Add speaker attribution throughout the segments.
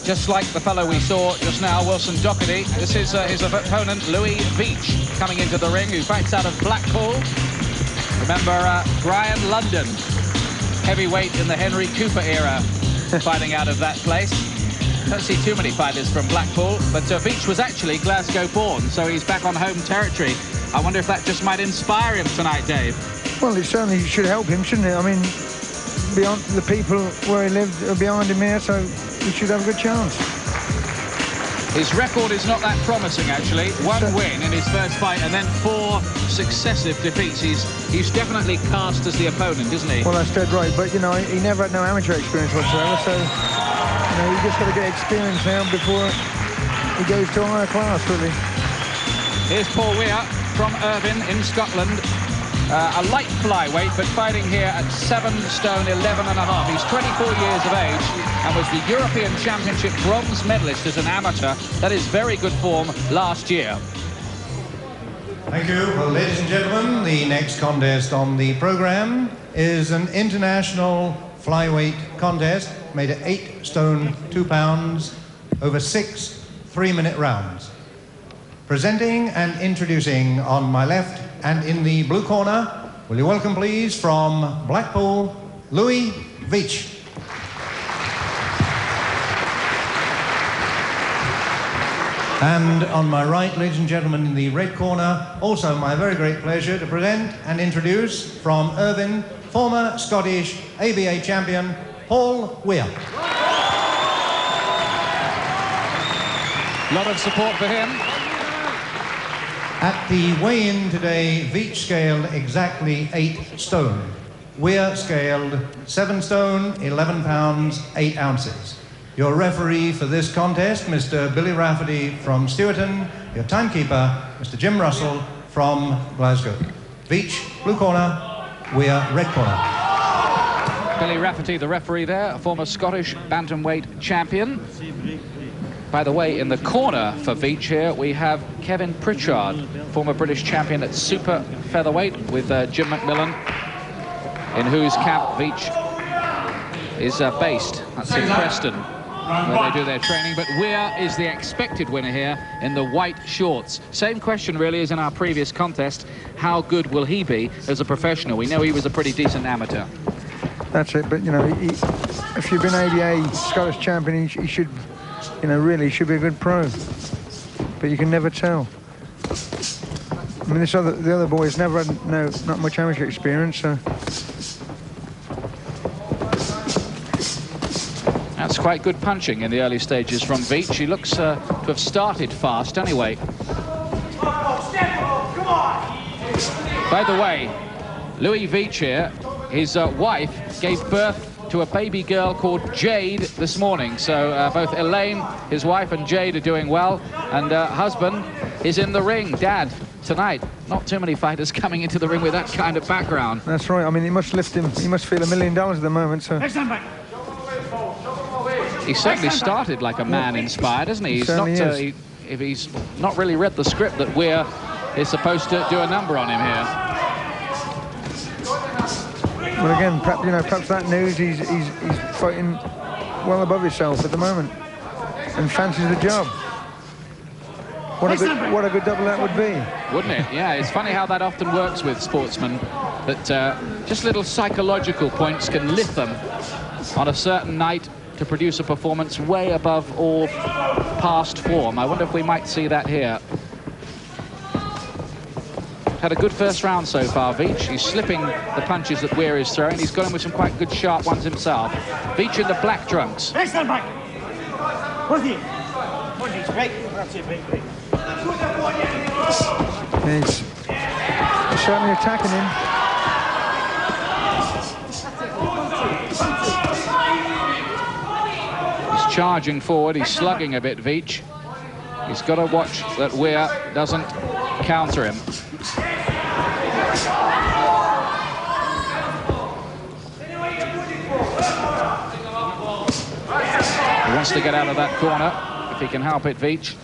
Speaker 1: just like the fellow we saw just now, Wilson Doherty. This is his opponent, Veitch, coming into the ring, who fights out of Blackpool. Remember Brian London, heavyweight in the Henry Cooper era, fighting out of that place. Don't see too many fighters from Blackpool, but Veitch was actually Glasgow born, so he's back on home territory. I wonder if that just might inspire him tonight, Dave.
Speaker 2: Well, it certainly should help him, shouldn't it? I mean, beyond the people where he lived are behind him here, so he should have a good chance.
Speaker 1: His record is not that promising, actually. One win in his first fight and then 4 successive defeats. He's definitely cast as the opponent, isn't he?
Speaker 2: Well, that's dead right, but, you know, he never had no amateur experience whatsoever, so, you know, you just got to get experience now before he goes to a higher class, really.
Speaker 1: Here's Paul Weir from Irvine in Scotland. A light flyweight, but fighting here at 7 stone 11.5. He's 24 years of age and was the European Championship bronze medalist as an amateur. That is very good form last year.
Speaker 3: Thank you. Well, ladies and gentlemen, the next contest on the program is an international flyweight contest made at 8 stone 2 pounds over 6 3-minute rounds. Presenting and introducing on my left and in the blue corner, will you welcome please from Blackpool, Veitch. And on my right, ladies and gentlemen, in the red corner, also my very great pleasure to present and introduce from Irvine, former Scottish ABA champion, Paul Weir.
Speaker 1: A lot of support for him.
Speaker 3: At the weigh-in today, Veitch scaled exactly 8 stone. Weir scaled 7 stone, 11 pounds, 8 ounces. Your referee for this contest, Mr. Billy Rafferty from Stewarton. Your timekeeper, Mr. Jim Russell from Glasgow. Veitch, blue corner, Weir, red corner.
Speaker 1: Billy Rafferty, the referee there, a former Scottish bantamweight champion. By the way, in the corner for Veitch here, we have Kevin Pritchard, former British champion at super featherweight with Jim McMillan, in whose camp Veitch is based. That's in Preston, where they do their training. But Weir is the expected winner here in the white shorts. Same question, really, as in our previous contest. How good will he be as a professional? We know he was a pretty decent amateur.
Speaker 2: That's it, but, you know, if you've been ABA Scottish champion, he should... You know, really, he should be a good pro, but you can never tell. I mean, the other boy has never had not much amateur experience, so.
Speaker 1: That's quite good punching in the early stages from Veitch. He looks to have started fast anyway. By the way, Veitch here, his wife gave birth to a baby girl called Jade this morning. So both Elaine, his wife, and Jade are doing well. And husband is in the ring, Dad, tonight. Not too many fighters coming into the ring with that kind of background.
Speaker 2: That's right. I mean, he must lift him. He must feel $1 million at the moment. So
Speaker 1: he certainly started like a man inspired, isn't he? He's not. If he's not really read the script that Weir is supposed to do a number on him here.
Speaker 2: But again, perhaps that news, he's fighting well above himself at the moment and fancies the job. What a good double that would be.
Speaker 1: Wouldn't it? Yeah, it's funny how that often works with sportsmen, that just little psychological points can lift them on a certain night to produce a performance way above all past form. I wonder if we might see that here. Had a good first round so far, Veitch. He's slipping the punches that Weir is throwing. He's got him with some quite good sharp ones himself. Veitch in the black trunks.
Speaker 4: He's
Speaker 2: certainly attacking him.
Speaker 1: He's charging forward. He's slugging a bit, Veitch. He's got to watch that Weir doesn't counter him. He wants to get out of that corner, if he can help it, Veitch.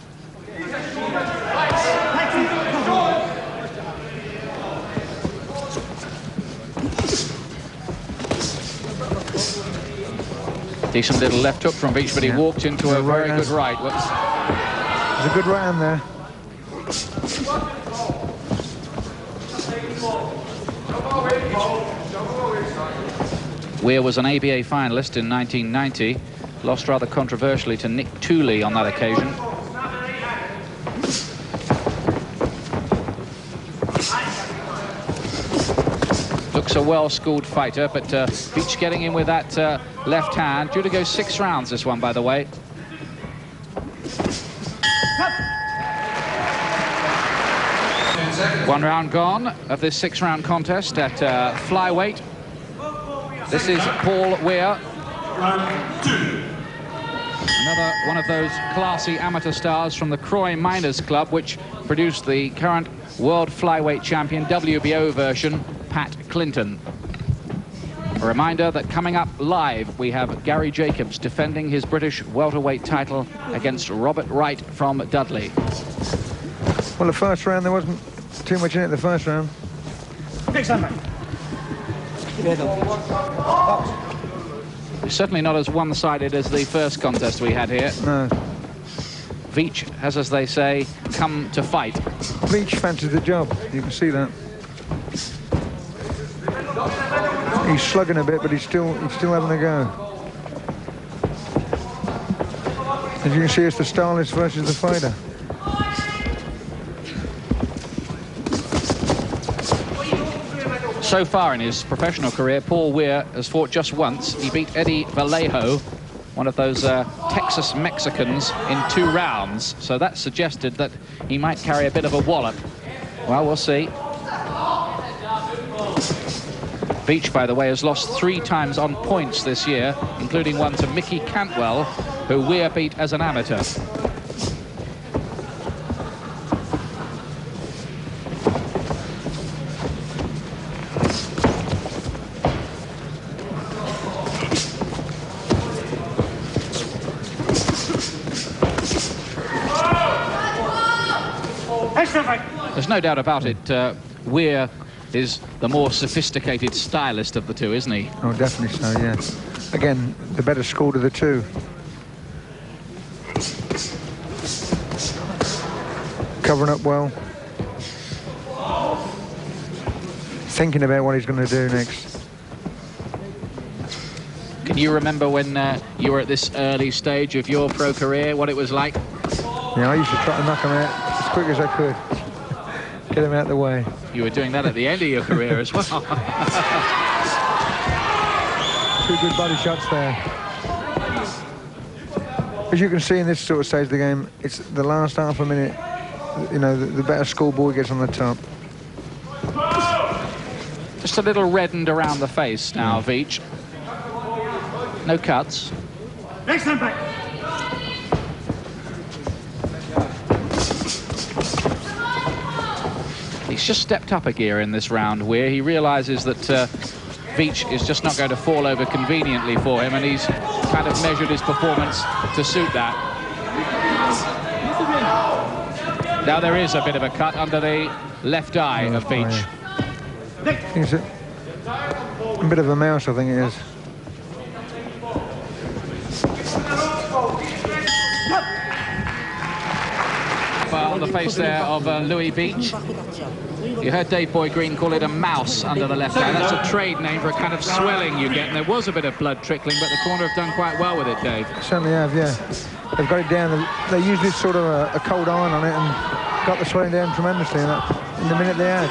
Speaker 1: Decent little left hook from Veitch, but he walked into a very good right.
Speaker 2: There's a good right hand there.
Speaker 1: Weir was an ABA finalist in 1990, lost rather controversially to Nick Tooley on that occasion. Looks a well-schooled fighter, but Veitch getting in with that left hand. Due to go 6 rounds, this one, by the way. One round gone of this 6-round contest at flyweight. This is Paul Weir. Another one of those classy amateur stars from the Croy Miners Club, which produced the current world flyweight champion, WBO version, Pat Clinton. A reminder that coming up live, we have Gary Jacobs defending his British welterweight title against Robert Wright from Dudley.
Speaker 2: Well, the first round, there wasn't too much in it, the first round.
Speaker 1: Certainly not as one-sided as the first contest we had here.
Speaker 2: No.
Speaker 1: Veitch has, as they say, come to fight.
Speaker 2: Veitch fancies the job, you can see that. He's slugging a bit, but he's still having a go. As you can see, it's the stylist versus the fighter.
Speaker 1: So far in his professional career, Paul Weir has fought just once. He beat Eddie Vallejo, one of those Texas Mexicans, in 2 rounds. So that suggested that he might carry a bit of a wallop. Well, we'll see. Veitch, by the way, has lost 3 times on points this year, including one to Mickey Cantwell, who Weir beat as an amateur. There's no doubt about it, Weir is the more sophisticated stylist of the two, isn't he?
Speaker 2: Oh, definitely so, yeah. Again, the better schooled of the two. Covering up well. Thinking about what he's going to do next.
Speaker 1: Can you remember when you were at this early stage of your pro career, what it was like?
Speaker 2: Yeah, I used to try to knock him out as quick as I could. Get him out of the way.
Speaker 1: You were doing that at the end of your career as well.
Speaker 2: 2 good body shots there. As you can see in this sort of stage of the game, it's the last half a minute, you know, the better schoolboy gets on the top.
Speaker 1: Just a little reddened around the face now, Veitch. No cuts.
Speaker 4: Next time back.
Speaker 1: He's just stepped up a gear in this round, where he realizes that Veitch is just not going to fall over conveniently for him, and he's kind of measured his performance to suit that. Now there is a bit of a cut under the left eye of Veitch.
Speaker 2: It's a bit of a mouse, I think it is.
Speaker 1: On the face there of Louis Veitch. You heard Dave Boy Green call it a mouse under the left eye. That's a trade name for a kind of swelling you get, and there was a bit of blood trickling, but the corner have done quite well with it, Dave.
Speaker 2: Certainly have, yeah. They've got it down. They used this sort of a cold iron on it and got the swelling down tremendously in the minute they had.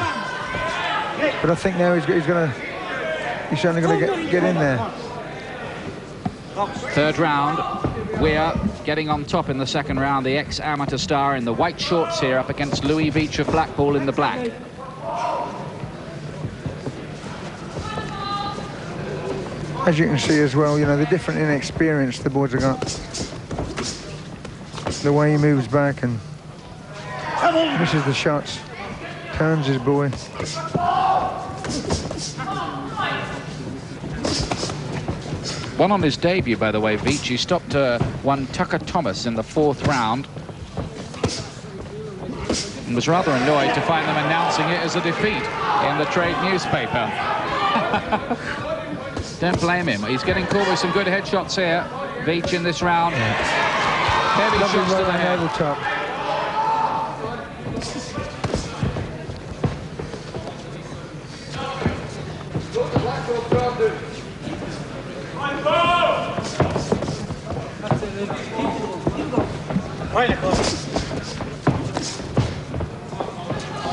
Speaker 2: But I think now he's certainly going to get in there.
Speaker 1: 3rd round, Weir getting on top in the 2nd round, the ex-amateur star in the white shorts here up against Louis Veitch of Blackpool in the black.
Speaker 2: As you can see as well, you know, the different inexperience the boys have got. The way he moves back and misses the shots, turns his boy.
Speaker 1: One on his debut, by the way, Veitch. He stopped one Tucker Thomas in the 4th round and was rather annoyed to find them announcing it as a defeat in the trade newspaper. Don't blame him. He's getting caught with some good headshots here. Veitch in this round. Heavy
Speaker 2: Lovely
Speaker 1: shots to
Speaker 2: right
Speaker 1: the
Speaker 2: on
Speaker 1: head.
Speaker 2: the top.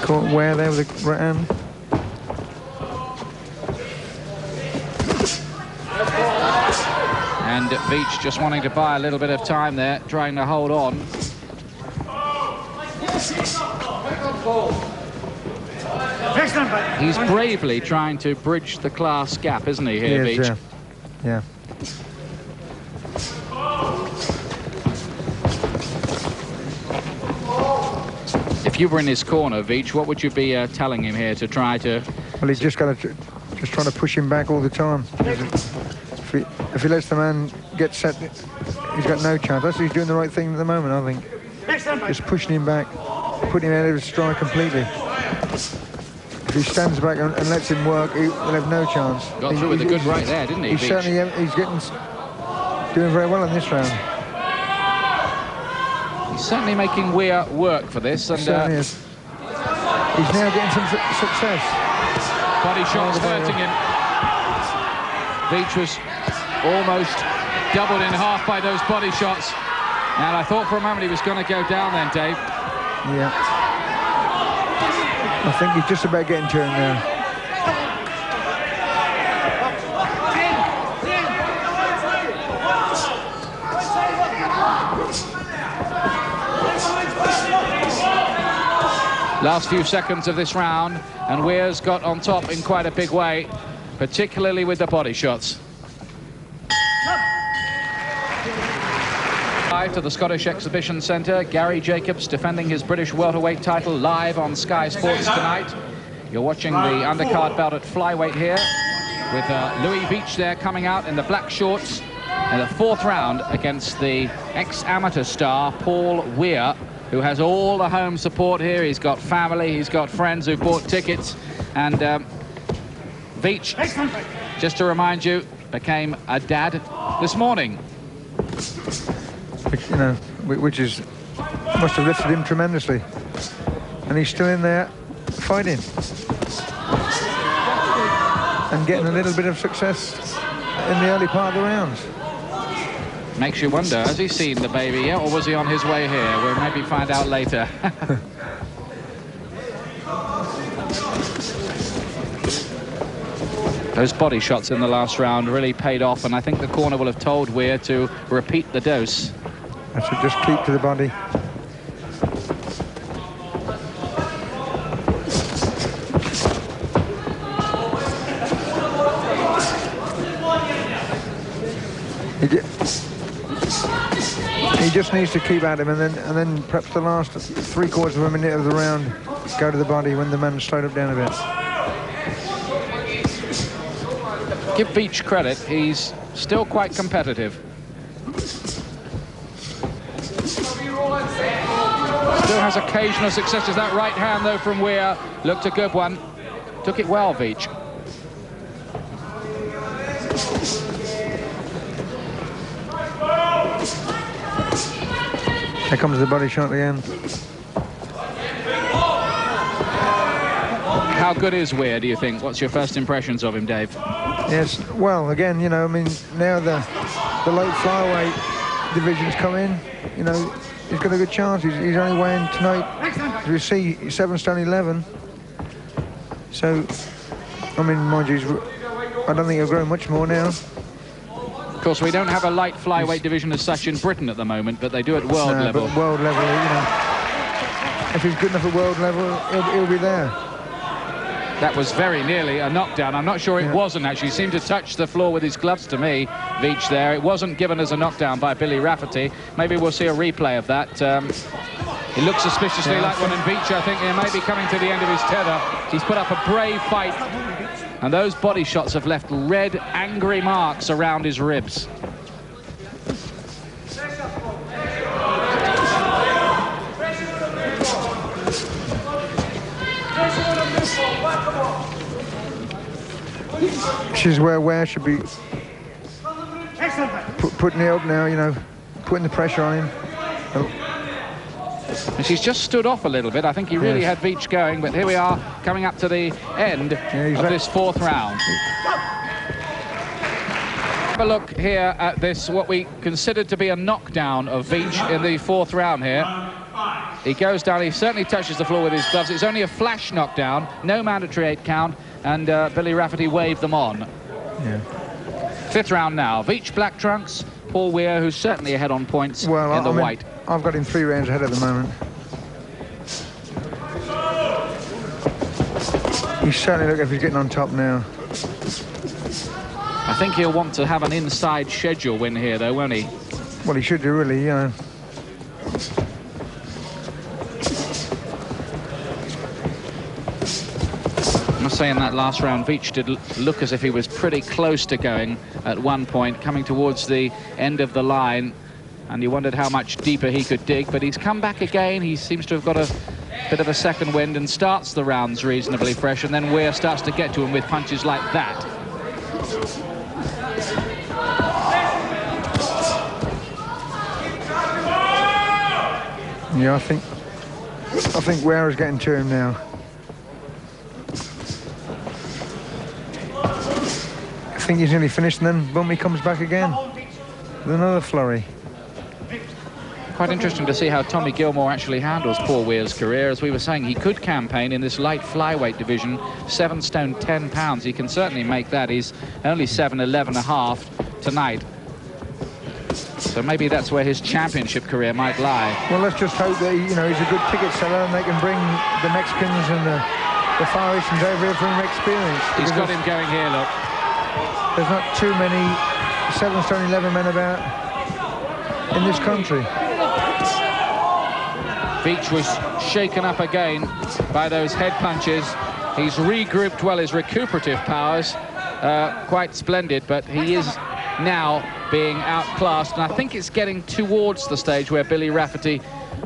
Speaker 2: Caught Weir there with the right hand.
Speaker 1: And Veitch just wanting to buy a little bit of time there, trying to hold on. He's bravely trying to bridge the class gap, isn't he, here,
Speaker 2: He is,
Speaker 1: Veitch?
Speaker 2: yeah.
Speaker 1: If you were in his corner, Veitch, what would you be telling him here to try to...
Speaker 2: Well, he's just got to just trying to push him back all the time. If he lets the man get set, he's got no chance. That's he's doing the right thing at the moment, I think. Just pushing him back, putting him out of his stride completely. If he stands back and lets him work, he'll have no chance.
Speaker 1: Got through with a good right there, didn't he,
Speaker 2: He's
Speaker 1: Veitch?
Speaker 2: certainly doing very well in this round.
Speaker 1: He's certainly making Weir work for this. And
Speaker 2: Certainly is. He's now getting some success.
Speaker 1: body shots hurting him. Veitch was almost doubled in half by those body shots. And I thought for a moment he was going to go down then, Dave.
Speaker 2: Yeah. I think he's just about getting to him now.
Speaker 1: Last few seconds of this round, and Weir's got on top in quite a big way, particularly with the body shots. Live to the Scottish Exhibition Centre, Gary Jacobs defending his British welterweight title live on Sky Sports tonight. You're watching the undercard bout at flyweight here, with Louis Veitch there coming out in the black shorts in the fourth round against the ex-amateur star Paul Weir, who has all the home support here. He's got family, he's got friends who've bought tickets, and Veitch, just to remind you, became a dad this morning.
Speaker 2: You know, which is must have lifted him tremendously, and he's still in there fighting and getting a little bit of success in the early part of the rounds.
Speaker 1: Makes you wonder, has he seen the baby yet, or was he on his way here? We'll maybe find out later. Those body shots in the last round really paid off, and I think the corner will have told Weir to repeat the dose.
Speaker 2: I should just keep to the body. He just needs to keep at him, and then perhaps the last 3/4 of a minute of the round go to the body when the man's slowed up down a bit.
Speaker 1: Give Veitch credit, he's still quite competitive. Still has occasional successes. That right hand, though, from Weir looked a good one. Took it well, Veitch.
Speaker 2: Here comes the body shot again.
Speaker 1: How good is Weir, do you think? What's your first impressions of him, Dave?
Speaker 2: Yes, well, again, you know, I mean, now the light flyweight divisions come in, you know, he's got a good chance. He's only weighing tonight, as we see, 7 stone 11. So, I mean, mind you, I don't think he'll grow much more now.
Speaker 1: Of course, we don't have a light flyweight division as such in Britain at the moment, but they do at world level.
Speaker 2: But world level, you know, if he's good enough at world level, he'll be there.
Speaker 1: That was very nearly a knockdown. I'm not sure it wasn't, actually. He seemed to touch the floor with his gloves to me, Veitch there. It wasn't given as a knockdown by Billy Rafferty. Maybe we'll see a replay of that. It looks suspiciously like one, and Veitch, I think, he may be coming to the end of his tether. He's put up a brave fight, and those body shots have left red, angry marks around his ribs.
Speaker 2: This is where Weir should be putting it up now, you know, putting the pressure on him.
Speaker 1: And she's just stood off a little bit. I think he really had Veitch going, but here we are coming up to the end of this fourth round. Have a look here at this, what we considered to be a knockdown of Veitch in the fourth round here. He goes down, he certainly touches the floor with his gloves. It's only a flash knockdown, no mandatory 8 count, and Billy Rafferty waved them on.
Speaker 2: Yeah.
Speaker 1: Fifth round now. Veitch black trunks, Paul Weir, who's certainly ahead on points in the white.
Speaker 2: I've got him 3 rounds ahead at the moment. He's certainly looking if he's getting on top now.
Speaker 1: I think he'll want to have an inside schedule win here, though, won't he?
Speaker 2: Well, he should do, really, you know.
Speaker 1: I must say in that last round, Veitch did look as if he was pretty close to going at one point, coming towards the end of the line, and you wondered how much deeper he could dig, but he's come back again. He seems to have got a bit of a second wind and starts the rounds reasonably fresh, and then Weir starts to get to him with punches like that.
Speaker 2: Yeah, I think Weir is getting to him now. I think he's nearly finished, and then boom, he comes back again with another flurry.
Speaker 1: Quite interesting to see how Tommy Gilmore actually handles Paul Weir's career. As we were saying, he could campaign in this light flyweight division, 7 stone 10 pounds. He can certainly make that. He's only 7'11.5" tonight. So maybe that's where his championship career might lie.
Speaker 2: Well, let's just hope that, you know, he's a good ticket seller and they can bring the Mexicans and the Far Easterns over here for him experience.
Speaker 1: He's got him going here, look.
Speaker 2: There's not too many 7 stone 11 men about in this country.
Speaker 1: Veitch was shaken up again by those head punches. He's regrouped well, his recuperative powers, quite splendid, but he is now being outclassed, and I think it's getting towards the stage where Billy Rafferty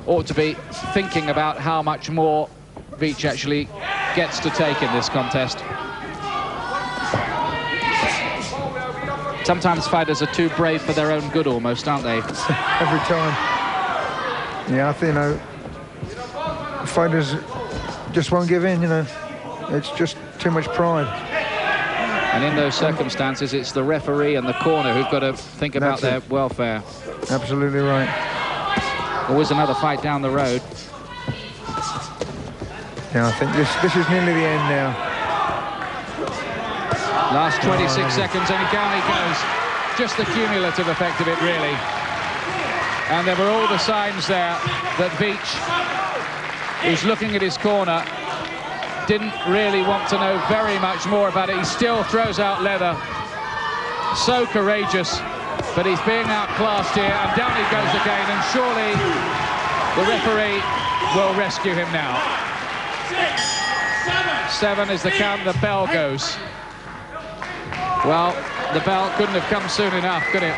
Speaker 1: ought to be thinking about how much more Veitch actually gets to take in this contest. Sometimes fighters are too brave for their own good, almost, aren't they?
Speaker 2: Every time. Yeah, I think, you know, fighters just won't give in, you know. It's just too much pride.
Speaker 1: And in those circumstances, it's the referee and the corner who've got to think about their welfare.
Speaker 2: Absolutely right.
Speaker 1: Always another fight down the road.
Speaker 2: Yeah, I think this is nearly the end now.
Speaker 1: Last 26 seconds, and down he goes. Just the cumulative effect of it, really. And there were all the signs there that Veitch, who's looking at his corner, didn't really want to know very much more about it. He still throws out leather. So courageous, but he's being outclassed here, and down he goes again, and surely the referee will rescue him now. 7 is the count, the bell goes. Well, the bell couldn't have come soon enough, could it?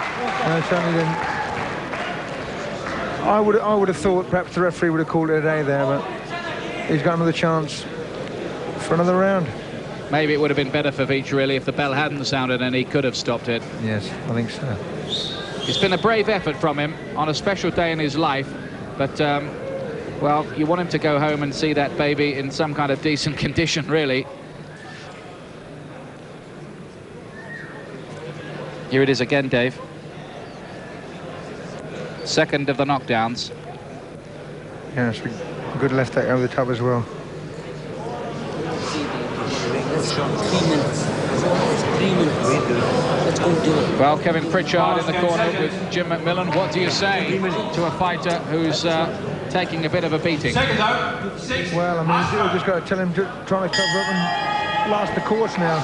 Speaker 2: No, it certainly didn't. I would have thought perhaps the referee would have called it a day there, but he's got another chance for another round.
Speaker 1: Maybe it would have been better for Veitch, really, if the bell hadn't sounded and he could have stopped it.
Speaker 2: Yes, I think so.
Speaker 1: It's been a brave effort from him on a special day in his life, but, well, you want him to go home and see that baby in some kind of decent condition, really. Here it is again, Dave. Second of the knockdowns.
Speaker 2: Yeah, it's a good left hook over the top as well.
Speaker 4: 3 minutes. 3 minutes. Let's go do it.
Speaker 1: Well, Kevin Pritchard in the corner with Jim McMillan. What do you say to a fighter who's taking a bit of a beating?
Speaker 2: Well, I mean, you've just got to tell him to try to cover up and last the course now.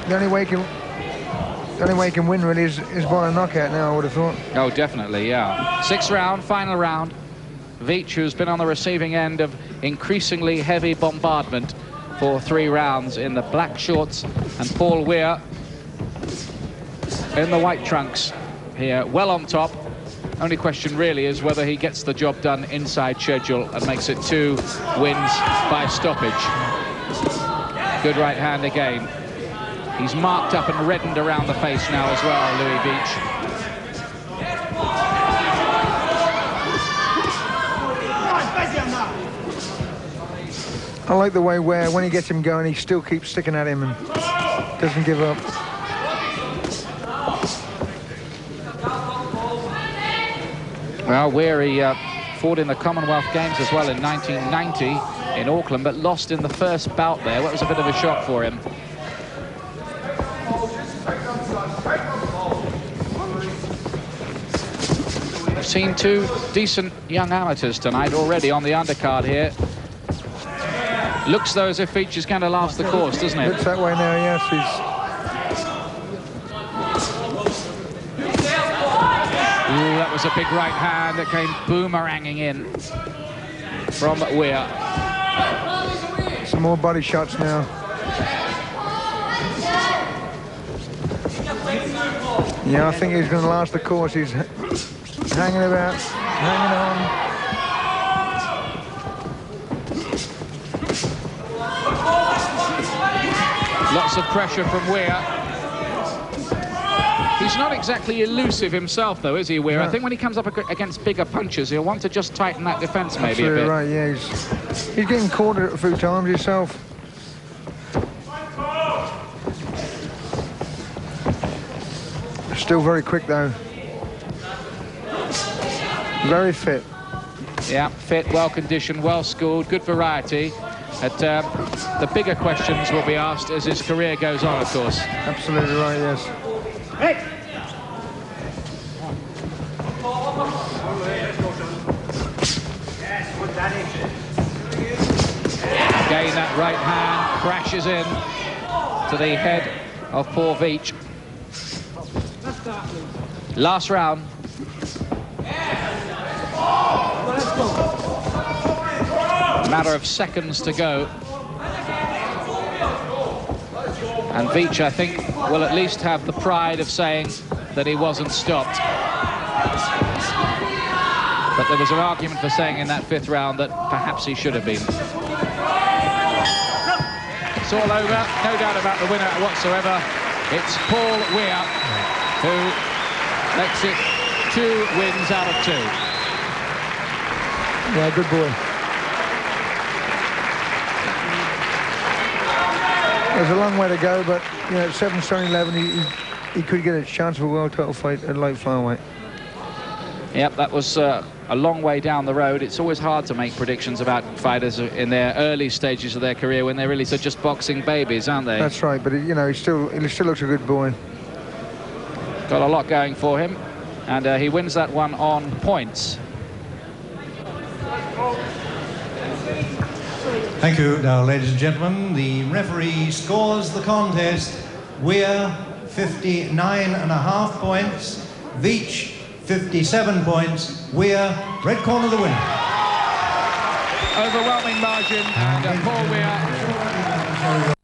Speaker 2: The only way he can win really is by a knockout now, I would have thought.
Speaker 1: Oh, definitely, yeah. 6th round, final round. Veitch, who's been on the receiving end of increasingly heavy bombardment for 3 rounds in the black shorts, and Paul Weir in the white trunks here, well on top. Only question really is whether he gets the job done inside schedule and makes it 2 wins by stoppage. Good right hand again. He's marked up and reddened around the face now as well, Louis Veitch.
Speaker 2: I like the way Weir, when he gets him going, he still keeps sticking at him and doesn't give up.
Speaker 1: Well, Weir, he fought in the Commonwealth Games as well in 1990 in Auckland, but lost in the first bout there. That was a bit of a shock for him. We've seen two decent young amateurs tonight already on the undercard here. Looks though as if Veitch is going to last the course, doesn't it?
Speaker 2: Looks that way now, yes.
Speaker 1: Ooh, that was a big right hand that came boomeranging in from Weir.
Speaker 2: Some more body shots now. Yeah, I think he's going to last the course. He's hanging about, hanging on.
Speaker 1: Lots of pressure from Weir. He's not exactly elusive himself, though, is he, Weir? No. I think when he comes up against bigger punches, he'll want to just tighten that defence maybe a bit.
Speaker 2: Right, yeah. He's getting caught a few times himself. Still very quick, though. Very fit.
Speaker 1: Yeah, fit, well-conditioned, well-schooled, good variety. The bigger questions will be asked as his career goes on, of course.
Speaker 2: Absolutely right, yes. Hey.
Speaker 1: Again, that right hand crashes in to the head of poor Veitch. Last round. A matter of seconds to go. And Veitch, I think, will at least have the pride of saying that he wasn't stopped. But there was an argument for saying in that fifth round that perhaps he should have been. It's all over, no doubt about the winner whatsoever. It's Paul Weir who makes it 2 wins out of 2.
Speaker 2: Yeah, good boy. There's a long way to go, but you know, at 7 stone 11, he could get a chance of a world title fight at light flyweight.
Speaker 1: Yep, that was a long way down the road. It's always hard to make predictions about fighters in their early stages of their career when they're really just boxing babies, aren't they?
Speaker 2: That's right, but you know, he still looks a good boy.
Speaker 1: Got a lot going for him, and he wins that one on points.
Speaker 3: Thank you. Now, ladies and gentlemen, the referee scores the contest. Weir, 59.5 points. Veitch, 57 points. Weir, red corner, the winner.
Speaker 1: Overwhelming margin, and Paul Weir